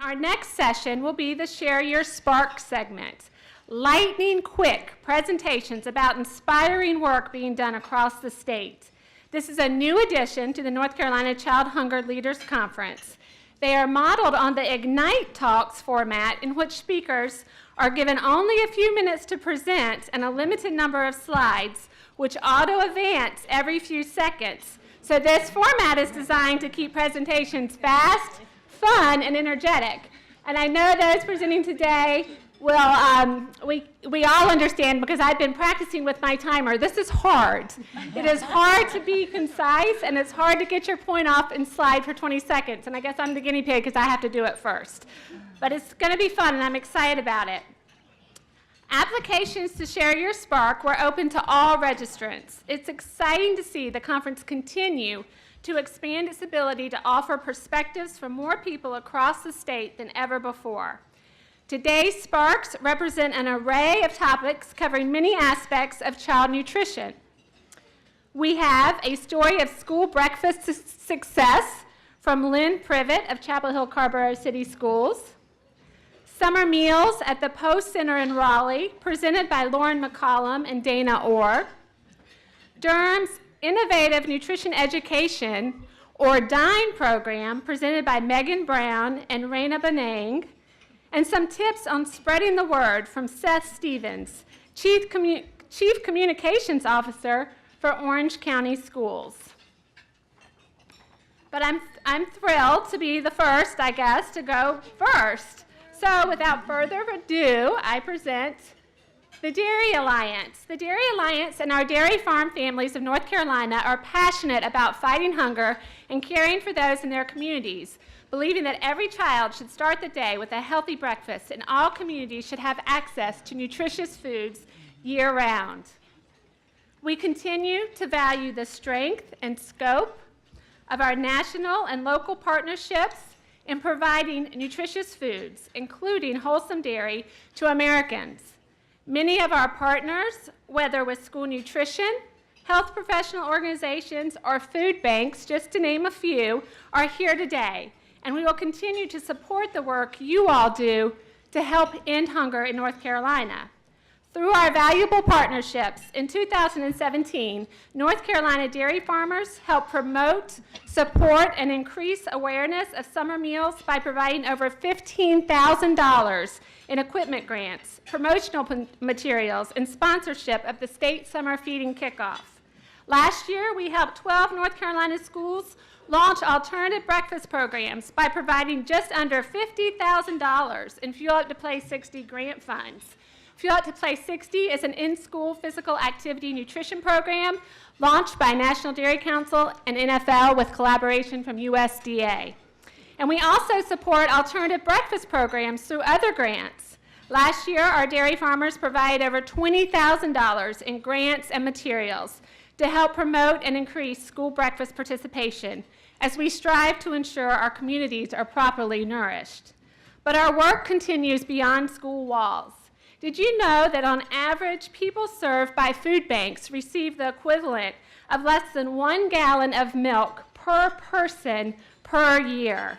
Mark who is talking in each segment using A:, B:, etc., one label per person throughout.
A: Our next session will be the Share Your Spark segment. Lightning quick presentations about inspiring work being done across the state. This is a new addition to the North Carolina Child Hunger Leaders Conference. They are modeled on the Ignite Talks format, in which speakers are given only a few minutes to present and a limited number of slides, which auto-advance every few seconds. So this format is designed to keep presentations fast, fun, and energetic. And I know those presenting today will, we all understand, because I've been practicing with my timer. This is hard. It is hard to be concise, and it's hard to get your point off in slide for 20 seconds. And I guess I'm the guinea pig because I have to do it first. But it's going to be fun, and I'm excited about it. Applications to Share Your Spark were open to all registrants. It's exciting to see the conference continue to expand its ability to offer perspectives from more people across the state than ever before. Today's Sparks represent an array of topics covering many aspects of child nutrition. We have a story of school breakfast success from Lynne Privette of Chapel Hill-Carrboro City Schools. Summer meals at the Post Center in Raleigh, presented by McCallum and Dana Orr. Durham's Innovative Nutrition Education, or DINE program, presented by Meghan Brown and Raina Bunnag. And some tips on spreading the word from Seth Stevens, Chief Communications Officer for Orange County Schools. But I'm thrilled to be the first, I guess, to go first. So without further ado, I present the Dairy Alliance. The Dairy Alliance and our dairy farm families of North Carolina are passionate about fighting hunger and caring for those in their communities, believing that every child should start the day with a healthy breakfast and all communities should have access to nutritious foods year-round. We continue to value the strength and scope of our national and local partnerships in providing nutritious foods, including wholesome dairy, to Americans. Many of our partners, whether with school nutrition, health professional organizations, or food banks, just to name a few, are here today. And we will continue to support the work you all do to help end hunger in North Carolina. Through our valuable partnerships, in 2017, North Carolina dairy farmers helped promote, support, and increase awareness of summer meals by providing over $15,000 in equipment grants, promotional materials, and sponsorship of the state summer feeding kickoff. Last year, we helped 12 North Carolina schools launch alternative breakfast programs by providing just under $50,000 in Fuel Up to Play 60 grant funds. Fuel Up to Play 60 is an in-school physical activity nutrition program launched by National Dairy Council and NFL with collaboration from USDA. And we also support alternative breakfast programs through other grants. Last year, our dairy farmers provided over $20,000 in grants and materials to help promote and increase school breakfast participation as we strive to ensure our communities are properly nourished. But our work continues beyond school walls. Did you know that on average, people served by food banks receive the equivalent of less than 1 gallon of milk per person per year?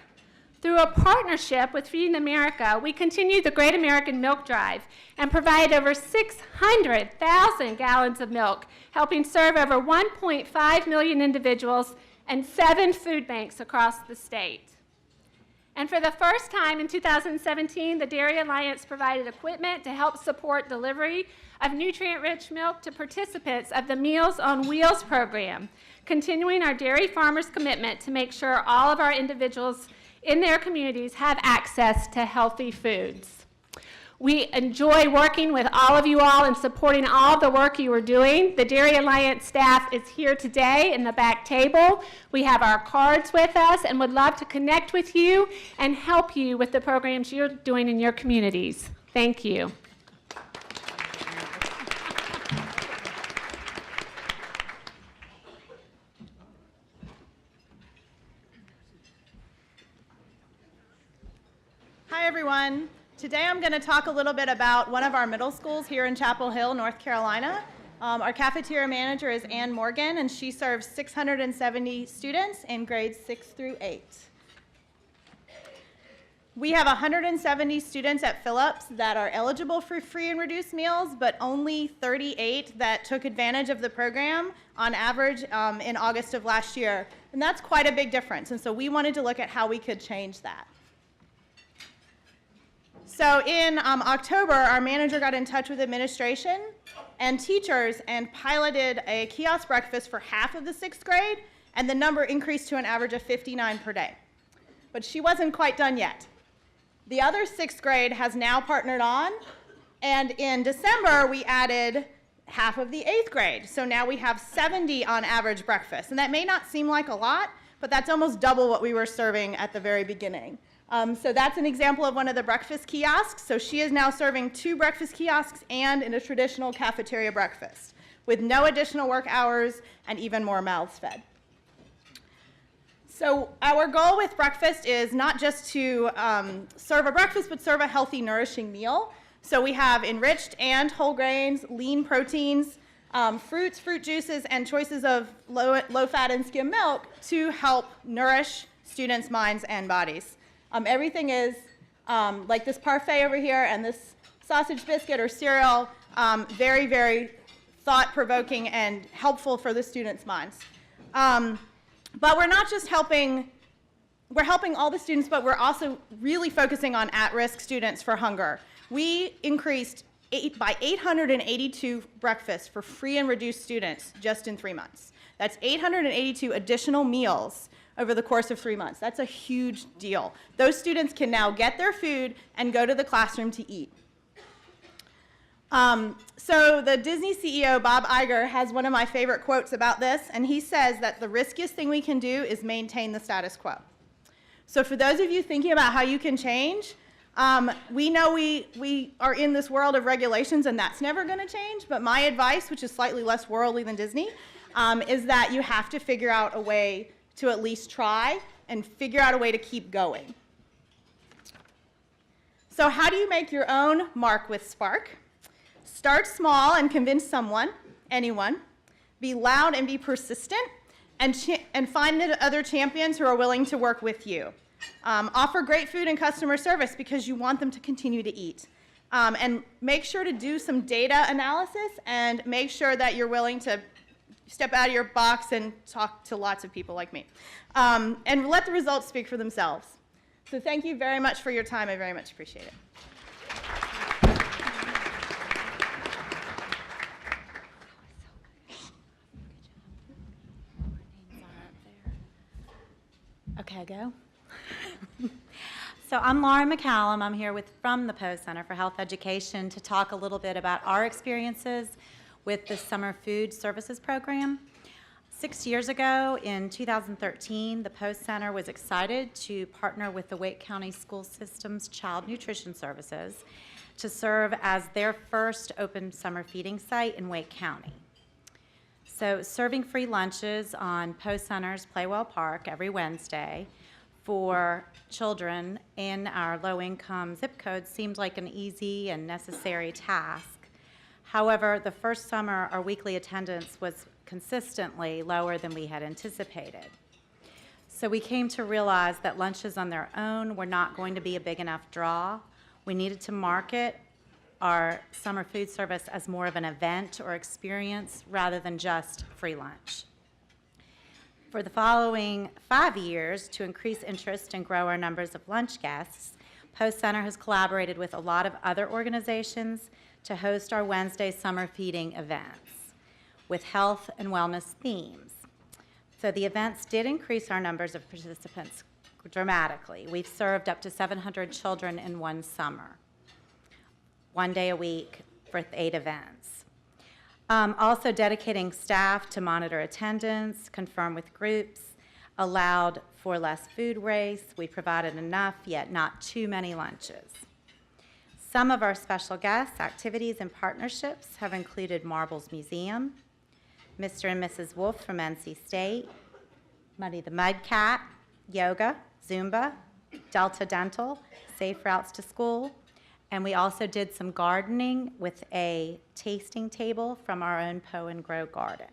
A: Through a partnership with Feeding America, we continue the Great American Milk Drive and provide over 600,000 gallons of milk, helping serve over 1.5 million individuals and 7 food banks across the state. And for the first time in 2017, the Dairy Alliance provided equipment to help support delivery of nutrient-rich milk to participants of the Meals on Wheels program, continuing our dairy farmers' commitment to make sure all of our individuals in their communities have access to healthy foods. We enjoy working with all of you all and supporting all the work you are doing. The Dairy Alliance staff is here today in the back table. We have our cards with us and would love to connect with you and help you with the programs you're doing in your communities. Thank you.
B: Hi, everyone. Today I'm going to talk a little bit about one of our middle schools here in Chapel Hill, North Carolina. Our cafeteria manager is Ann Morgan, and she serves 670 students in grades 6 through 8. We have 170 students at Phillips that are eligible for free and reduced meals, but only 38 that took advantage of the program on average in August of last year. And that's quite a big difference. And so we wanted to look at how we could change that. So in October, our manager got in touch with administration and teachers and piloted a kiosk breakfast for half of the 6th grade, and the number increased to an average of 59 per day. But she wasn't quite done yet. The other 6th grade has now partnered on, and in December, we added half of the 8th grade. So now we have 70 on average breakfast. And that may not seem like a lot, but that's almost double what we were serving at the very beginning. So that's an example of one of the breakfast kiosks. So she is now serving 2 breakfast kiosks and in a traditional cafeteria breakfast with no additional work hours and even more mouths fed. So our goal with breakfast is not just to serve a breakfast, but serve a healthy, nourishing meal. So we have enriched and whole grains, lean proteins, fruits, fruit juices, and choices of low-fat and skim milk to help nourish students' minds and bodies. Everything is like this parfait over here and this sausage biscuit or cereal, very, very thought-provoking and helpful for the students' minds. But we're not just helping, we're helping all the students, but we're also really focusing on at-risk students for hunger. We increased by 882 breakfasts for free and reduced students just in 3 months. That's 882 additional meals over the course of 3 months. That's a huge deal. Those students can now get their food and go to the classroom to eat. So the Disney CEO, Bob Iger, has one of my favorite quotes about this, and he says that the riskiest thing we can do is maintain the status quo. So for those of you thinking about how you can change, we know we are in this world of regulations, and that's never going to change, but my advice, which is slightly less worldly than Disney, is that you have to figure out a way to at least try and figure out a way to keep going. So how do you make your own mark with Spark? Start small and convince someone, anyone. Be loud and be persistent, and find the other champions who are willing to work with you. Offer great food and customer service because you want them to continue to eat. And make sure to do some data analysis and make sure that you're willing to step out of your box and talk to lots of people like me. And let the results speak for themselves. So thank you very much for your time. I very much appreciate it.
C: Okay, go. So I'm Lauren McCallum. I'm here from the Post Center for Health Education to talk a little bit about our experiences with the Summer Food Services Program. 6 years ago, in 2013, the Post Center was excited to partner with the Wake County School System's Child Nutrition Services to serve as their first open summer feeding site in Wake County. So serving free lunches on Post Center's Playwell Park every Wednesday for children in our low-income zip code seemed like an easy and necessary task. However, the first summer, our weekly attendance was consistently lower than we had anticipated. So we came to realize that lunches on their own were not going to be a big enough draw. We needed to market our summer food service as more of an event or experience rather than just free lunch. For the following 5 years, to increase interest and grow our numbers of lunch guests, Post Center has collaborated with a lot of other organizations to host our Wednesday summer feeding events with health and wellness themes. So the events did increase our numbers of participants dramatically. We've served up to 700 children in one summer, 1 day a week for 8 events. Also dedicating staff to monitor attendance, confirm with groups, allowed for less food waste. We provided enough, yet not too many lunches. Some of our special guests, activities, and partnerships have included Marbles Museum, Mr. and Mrs. Wolf from NC State, Muddy the Mud Cat, yoga, Zumba, Delta Dental, Safe Routes to School, and we also did some gardening with a tasting table from our own Poe and Grow garden.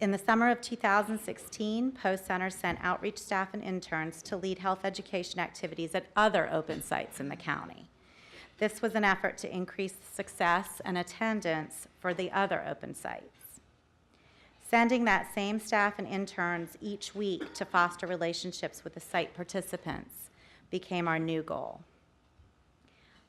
C: In the summer of 2016, Post Center sent outreach staff and interns to lead health education activities at other open sites in the county. This was an effort to increase success and attendance for the other open sites. Sending that same staff and interns each week to foster relationships with the site participants became our new goal.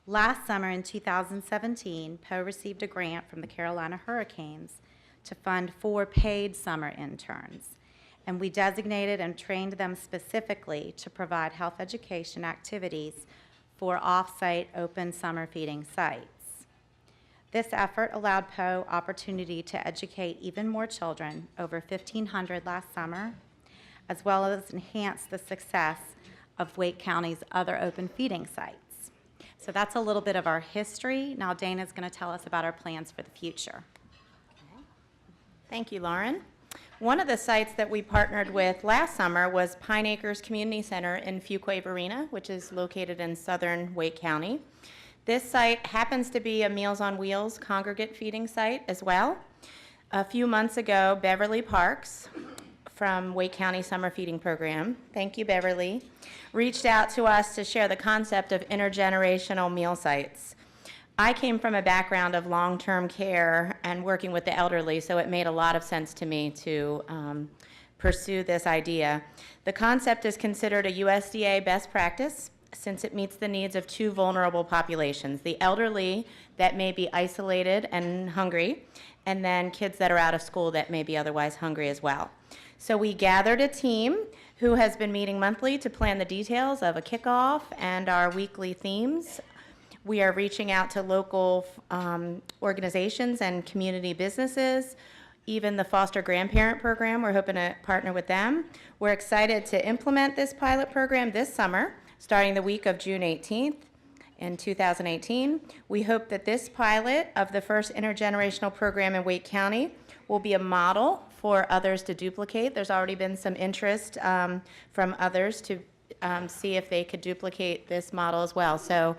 C: Last summer in 2017, Poe received a grant from the Carolina Hurricanes to fund 4 paid summer interns, and we designated and trained them specifically to provide health education activities for off-site open summer feeding sites. This effort allowed Poe opportunity to educate even more children, over 1,500 last summer, as well as enhance the success of Wake County's other open feeding sites. So that's a little bit of our history. Now Dana's going to tell us about our plans for the future.
D: Thank you, Lauren. One of the sites that we partnered with last summer was Pine Acres Community Center in Fuquay-Varina, which is located in southern Wake County. This site happens to be a Meals on Wheels congregate feeding site as well. A few months ago, Beverly Parks from Wake County Summer Feeding Program, thank you, Beverly, reached out to us to share the concept of intergenerational meal sites. I came from a background of long-term care and working with the elderly, so it made a lot of sense to me to pursue this idea. The concept is considered a USDA best practice since it meets the needs of 2 vulnerable populations, the elderly that may be isolated and hungry, and then kids that are out of school that may be otherwise hungry as well. So we gathered a team who has been meeting monthly to plan the details of a kickoff and our weekly themes. We are reaching out to local organizations and community businesses, even the foster grandparent program. We're hoping to partner with them. We're excited to implement this pilot program this summer, starting the week of June 18th in 2018. We hope that this pilot of the first intergenerational program in Wake County will be a model for others to duplicate. There's already been some interest from others to see if they could duplicate this model as well. So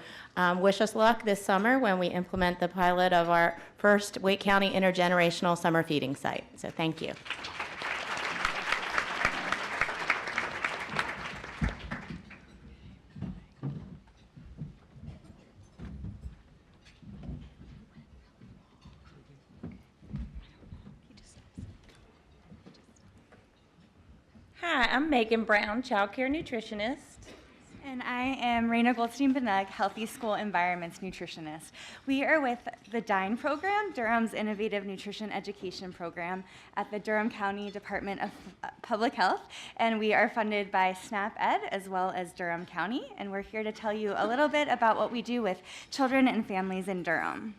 D: wish us luck this summer when we implement the pilot of our first Wake County intergenerational summer feeding site. So thank you.
E: Hi, I'm Meghan Brown, Childcare Nutritionist.
F: And I am Raina Bunnag, Healthy School Environments Nutritionist. We are with the DINE program, Durham's Innovative Nutrition Education Program at the Durham County Department of Public Health, and we are funded by SNAP Ed as well as Durham County, and we're here to tell you a little bit about what we do with children and families in Durham.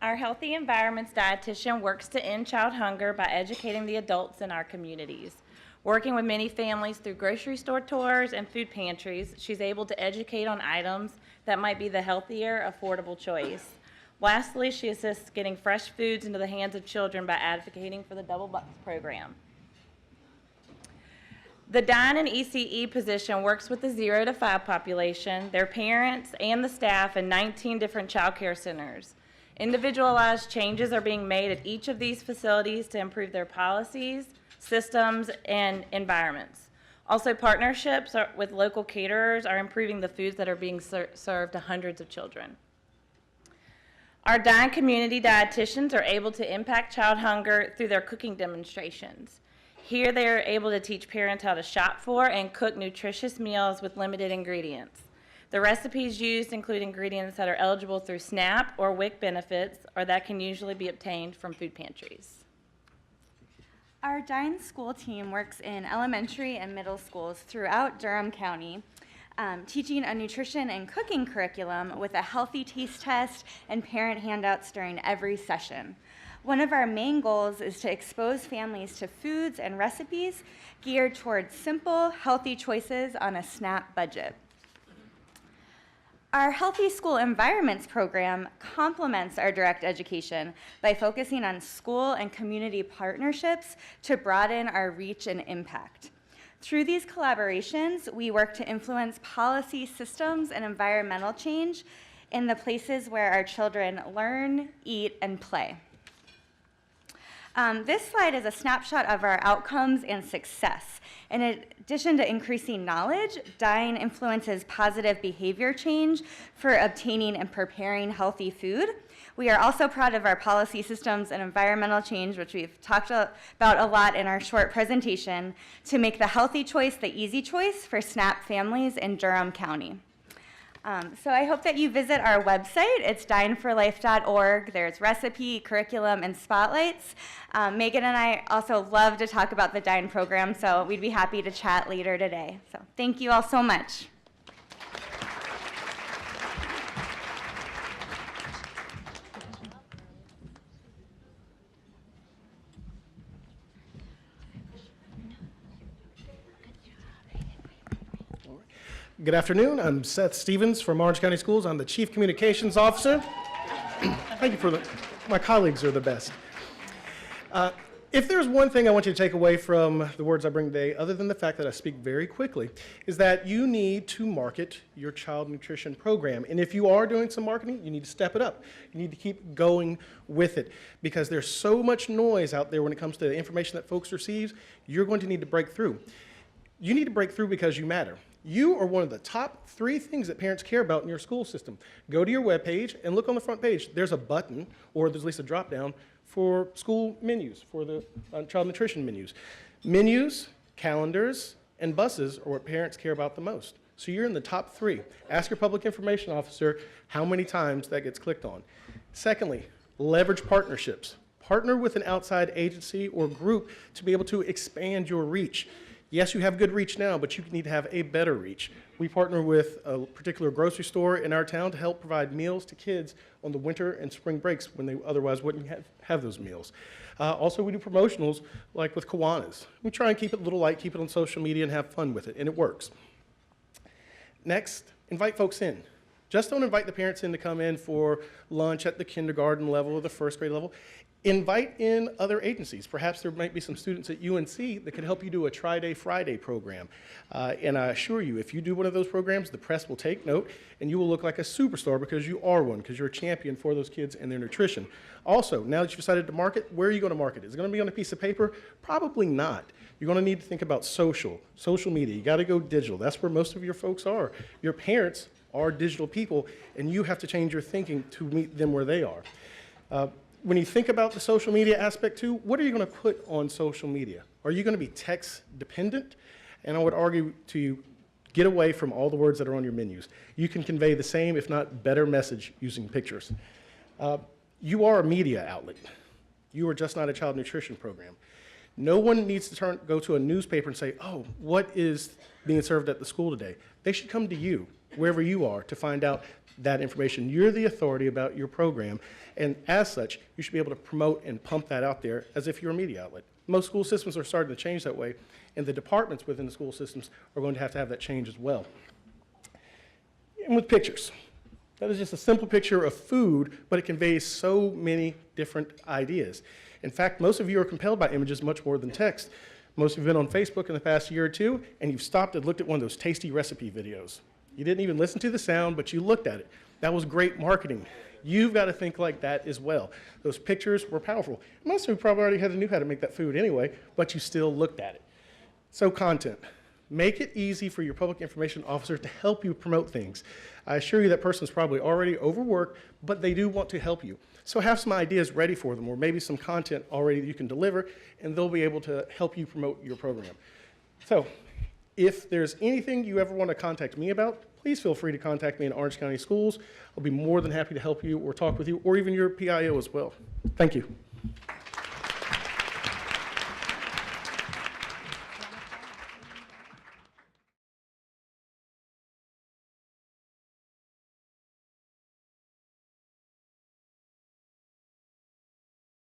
E: Our Healthy Environments dietitian works to end child hunger by educating the adults in our communities. Working with many families through grocery store tours and food pantries, she's able to educate on items that might be the healthier, affordable choice. Lastly, she assists getting fresh foods into the hands of children by advocating for the Double Bucks program. The DINE and ECE position works with the 0 to 5 population, their parents, and the staff in 19 different child care centers. Individualized changes are being made at each of these facilities to improve their policies, systems, and environments. Also, partnerships with local caterers are improving the foods that are being served to hundreds of children. Our DINE community dietitians are able to impact child hunger through their cooking demonstrations. Here they are able to teach parents how to shop for and cook nutritious meals with limited ingredients. The recipes used include ingredients that are eligible through SNAP or WIC benefits, or that can usually be obtained from food pantries.
F: Our DINE school team works in elementary and middle schools throughout Durham County, teaching a nutrition and cooking curriculum with a healthy taste test and parent handouts during every session. One of our main goals is to expose families to foods and recipes geared towards simple, healthy choices on a SNAP budget. Our Healthy School Environments program complements our direct education by focusing on school and community partnerships to broaden our reach and impact. Through these collaborations, we work to influence policy systems and environmental change in the places where our children learn, eat, and play. This slide is a snapshot of our outcomes and success. In addition to increasing knowledge, DINE influences positive behavior change for obtaining and preparing healthy food. We are also proud of our policy systems and environmental change, which we've talked about a lot in our short presentation, to make the healthy choice the easy choice for SNAP families in Durham County. So I hope that you visit our website. It's dineforlife.org. There's recipe, curriculum, and spotlights. Meghan and I also love to talk about the DINE program, so we'd be happy to chat later today. So thank you all so much.
G: Good afternoon. I'm Seth Stevens from Orange County Schools. I'm the Chief Communications Officer. Thank you for my colleagues are the best. If there's one thing I want you to take away from the words I bring today, other than the fact that I speak very quickly, is that you need to market your child nutrition program. And if you are doing some marketing, you need to step it up. You need to keep going with it because there's so much noise out there when it comes to the information that folks receive. You're going to need to break through. You need to break through because you matter. You are one of the top 3 things that parents care about in your school system. Go to your webpage and look on the front page. There's a button, or there's at least a drop down, for school menus, for the child nutrition menus. Menus, calendars, and buses are what parents care about the most. So you're in the top 3. Ask your public information officer how many times that gets clicked on. Secondly, leverage partnerships. Partner with an outside agency or group to be able to expand your reach. Yes, you have good reach now, but you need to have a better reach. We partner with a particular grocery store in our town to help provide meals to kids on the winter and spring breaks when they otherwise wouldn't have those meals. Also, we do promotionals like with Kiwanis. We try and keep it a little light, keep it on social media, and have fun with it, and it works. Next, invite folks in. Just don't invite the parents in to come in for lunch at the kindergarten level or the first grade level. Invite in other agencies. Perhaps there might be some students at UNC that could help you do a Tri-Day Friday program. And I assure you, if you do one of those programs, the press will take note, and you will look like a superstar because you are one, because you're a champion for those kids and their nutrition. Also, now that you've decided to market, where are you going to market? Is it going to be on a piece of paper? Probably not. You're going to need to think about social media. You got to go digital. That's where most of your folks are. Your parents are digital people, and you have to change your thinking to meet them where they are. When you think about the social media aspect too, what are you going to put on social media? Are you going to be text dependent? And I would argue to you, get away from all the words that are on your menus. You can convey the same, if not better, message using pictures. You are a media outlet. You are just not a child nutrition program. No one needs to go to a newspaper and say, oh, what is being served at the school today? They should come to you, wherever you are, to find out that information. You're the authority about your program, and as such, you should be able to promote and pump that out there as if you're a media outlet. Most school systems are starting to change that way, and the departments within the school systems are going to have that change as well. And with pictures. That is just a simple picture of food, but it conveys so many different ideas. In fact, most of you are compelled by images much more than text. Most of you have been on Facebook in the past year or two, and you've stopped and looked at one of those tasty recipe videos. You didn't even listen to the sound, but you looked at it. That was great marketing. You've got to think like that as well. Those pictures were powerful. Most of you probably already knew how to make that food anyway, but you still looked at it. So content. Make it easy for your public information officer to help you promote things. I assure you that person's probably already overworked, but they do want to help you. So have some ideas ready for them, or maybe some content already that you can deliver, and they'll be able to help you promote your program. So if there's anything you ever want to contact me about, please feel free to contact me in Orange County Schools. I'll be more than happy to help you or talk with you, or even your PIO as well. Thank you.